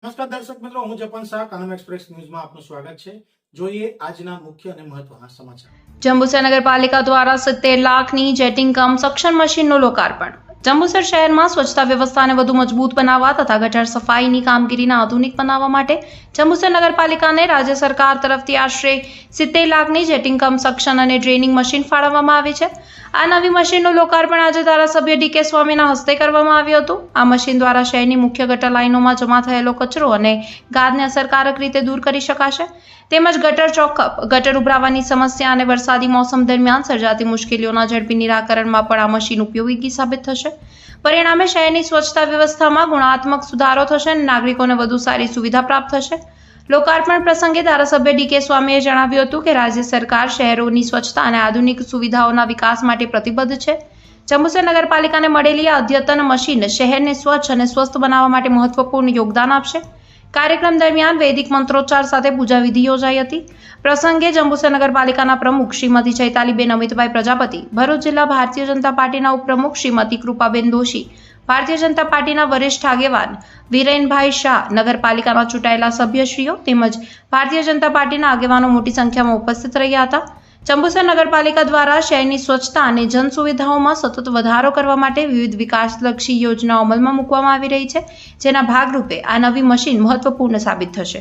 નમસ્કાર દર્શક મિત્રો, હું જપન શાહ, કાનમ એક્સપ્રેસ ન્યૂઝમાં આપનું સ્વાગત છે। જોઈએ આજના મુખ્ય અને મહત્વના સમાચાર। જંબુસર નગરપાલિકા દ્વારા 70 લાખની જેટિંગ કમ સક્શન મશીનનું લોકાર્પણ। જંબુસર શહેરમાં સ્વચ્છતા વ્યવસ્થાને વધુ મજબૂત બનાવવા તથા ગટર સફાઈની કામગીરીને આધુનિક બનાવવા માટે જંબુસર નગરપાલિકાને રાજ્ય સરકાર તરફથી આશરે 70 લાખની જેટિંગ કમ સક્શન અને ડ્રેનિંગ મશીન ફાળવવામાં આવી છે। આ નવી મશીનનું લોકાર્પણ આજે ધારાસભ્ય ડી.કે. સ્વામીના હસ્તે કરવામાં આવ્યું હતું। આ મશીન દ્વારા શહેરની મુખ્ય ગટર લાઇનોમાં જમા થયેલો કચરો અને ગાદને અસરકારક રીતે દૂર કરી શકાશે, તેમજ ગટર ચોકઅપ, ગટર ઉભરાવાની સમસ્યા અને વરસાદી મોસમ દરમિયાન સર્જાતી મુશ્કેલીઓના ઝડપી નિરાકરણમાં પણ આ મશીન ઉપયોગી સાબિત થશે। પરિણામે શહેરની સ્વચ્છતા વ્યવસ્થામાં ગુણાત્મક સુધારો થશે અને નાગરિકોને વધુ સારી સુવિધા પ્રાપ્ત થશે। લોકાર્પણ પ્રસંગે ધારાસભ્ય ડી.કે. સ્વામીએ જણાવ્યું હતું કે રાજ્ય સરકાર શહેરોની સ્વચ્છતા અને આધુનિક સુવિધાઓના વિકાસ માટે પ્રતિબદ્ધ છે। જંબુસર નગરપાલિકાને મળેલી આ અદ્યતન મશીન શહેરને સ્વચ્છ અને સ્વસ્થ બનાવવા માટે મહત્વપૂર્ણ યોગદાન આપશે। કાર્યક્રમ દરમિયાન વૈદિક મંત્રોચ્ચાર સાથે પૂજા વિધિ યોજાઈ હતી। પ્રસંગે જંબુસર નગરપાલિકાના પ્રમુખ શ્રીમતી ચૈતાલીબેન અમિતભાઈ પ્રજાપતિ, ભરૂચ જિલ્લા ભારતીય જનતા પાર્ટીના ઉપપ્રમુખ શ્રીમતી કૃપાબેન દોશી, ભારતીય જનતા પાર્ટીના વરિષ્ઠ આગેવાન વિરેનભાઈ શાહ, નગરપાલિકાના ચૂંટાયેલા સભ્યશ્રીઓ તેમજ ભારતીય જનતા પાર્ટીના આગેવાનો મોટી સંખ્યામાં ઉપસ્થિત રહ્યા હતા। જંબુસર નગરપાલિકા દ્વારા શહેરની સ્વચ્છતા અને જન સુવિધાઓમાં સતત વધારો કરવા માટે વિવિધ વિકાસલક્ષી યોજનાઓ અમલમાં મૂકવામાં આવી રહી છે, જેના ભાગરૂપે આ નવી મશીન મહત્વપૂર્ણ સાબિત થશે।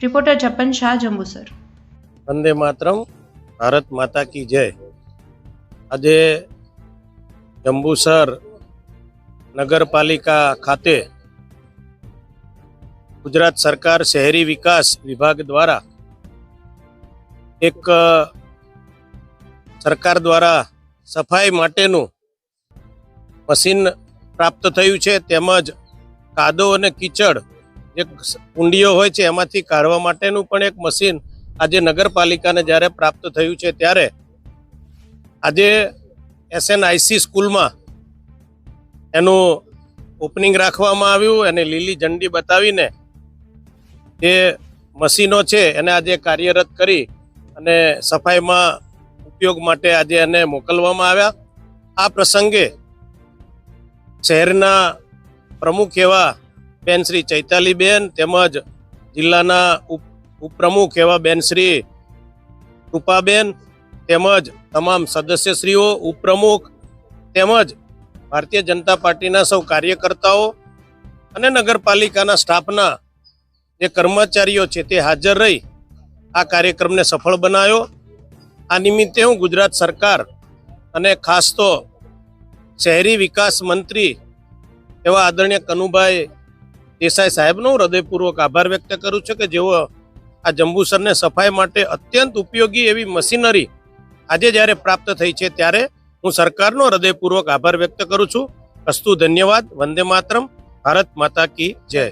રિપોર્ટર જપન શાહ, જંબુસર। વંદે માતરમ, ભારત માતા કી જય। આજે જંબુસર નગરપાલિકા ખાતે ગુજરાત સરકાર શહેરી વિકાસ વિભાગ દ્વારા એક સરકાર દ્વારા સફાઈ માટેનું મશીન પ્રાપ્ત થયું છે, તેમજ કાદવ અને કીચડ જે કુંડીઓ હોય છે એમાંથી કાઢવા માટેનું પણ એક મશીન આજે નગરપાલિકાને જ્યારે પ્રાપ્ત થયું છે, ત્યારે આજે SNIC સ્કૂલમાં એનું ઓપનિંગ રાખવામાં આવ્યું અને લીલી ઝંડી બતાવીને જે મશીનો છે એને આજે કાર્યરત કરી અને સફાઈમાં ઉપયોગ માટે આજે એને મોકલવામાં આવ્યા। આ પ્રસંગે શહેરના પ્રમુખ એવા બેન શ્રી ચૈતાલીબેન તેમજ જિલ્લાના ઉપપ્રમુખ એવા બેન શ્રી કૃપાબેન તેમજ તમામ સદસ્યશ્રીઓ, ઉપપ્રમુખ તેમજ ભારતીય જનતા પાર્ટીના સૌ કાર્યકર્તાઓ અને નગરપાલિકાના સ્ટાફના જે કર્મચારીઓ છે તે હાજર રહી આ કાર્યક્રમને સફળ બનાવ્યો। આ નિમિત્તે હું ગુજરાત સરકાર અને ખાસ તો શહેરી વિકાસ મંત્રી એવા આદરણીય કનુભાઈ દેસાઈ સાહેબનો હૃદયપૂર્વક આભાર વ્યક્ત કરું છું કે જેઓ આ જંબુસરને સફાઈ માટે અત્યંત ઉપયોગી એવી મશીનરી આજે જ્યારે પ્રાપ્ત થઈ છે, ત્યારે હું સરકારનો હૃદયપૂર્વક આભાર વ્યક્ત કરું છું। અસ્તુ, ધન્યવાદ। વંદે માતરમ, ભારત માતા કી જય।